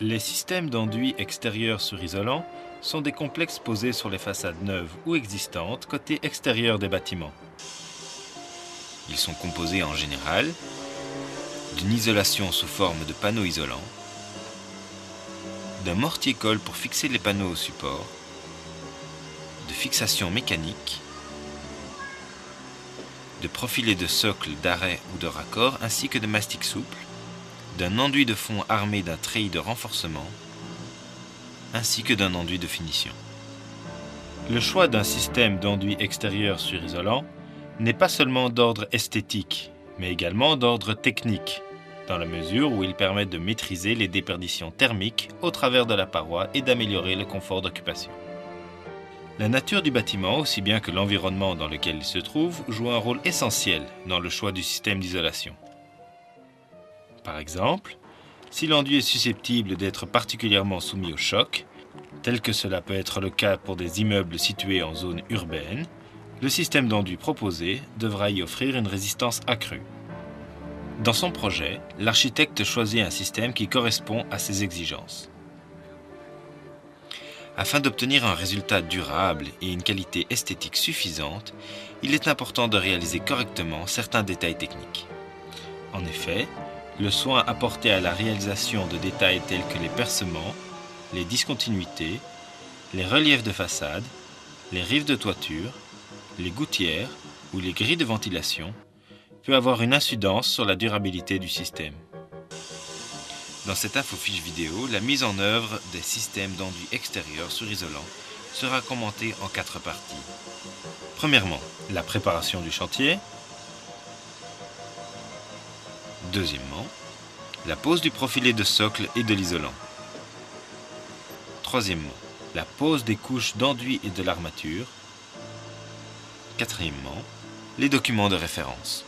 Les systèmes d'enduit extérieur sur isolant sont des complexes posés sur les façades neuves ou existantes côté extérieur des bâtiments. Ils sont composés en général d'une isolation sous forme de panneaux isolants, d'un mortier-colle pour fixer les panneaux au support, de fixation mécanique, de profilés de socle, d'arrêt ou de raccord ainsi que de mastic souple, d'un enduit de fond armé d'un treillis de renforcement, ainsi que d'un enduit de finition. Le choix d'un système d'enduit extérieur sur isolant n'est pas seulement d'ordre esthétique, mais également d'ordre technique, dans la mesure où il permet de maîtriser les déperditions thermiques au travers de la paroi et d'améliorer le confort d'occupation. La nature du bâtiment, aussi bien que l'environnement dans lequel il se trouve, joue un rôle essentiel dans le choix du système d'isolation. Par exemple, si l'enduit est susceptible d'être particulièrement soumis au choc, tel que cela peut être le cas pour des immeubles situés en zone urbaine, le système d'enduit proposé devra y offrir une résistance accrue. Dans son projet, l'architecte choisit un système qui correspond à ces exigences. Afin d'obtenir un résultat durable et une qualité esthétique suffisante, il est important de réaliser correctement certains détails techniques. En effet, le soin apporté à la réalisation de détails tels que les percements, les discontinuités, les reliefs de façade, les rives de toiture, les gouttières ou les grilles de ventilation peut avoir une incidence sur la durabilité du système. Dans cette infofiche vidéo, la mise en œuvre des systèmes d'enduit extérieur sur isolant sera commentée en 4 parties. Premièrement, la préparation du chantier. Deuxièmement, la pose du profilé de socle et de l'isolant. Troisièmement, la pose des couches d'enduit et de l'armature. Quatrièmement, les documents de référence.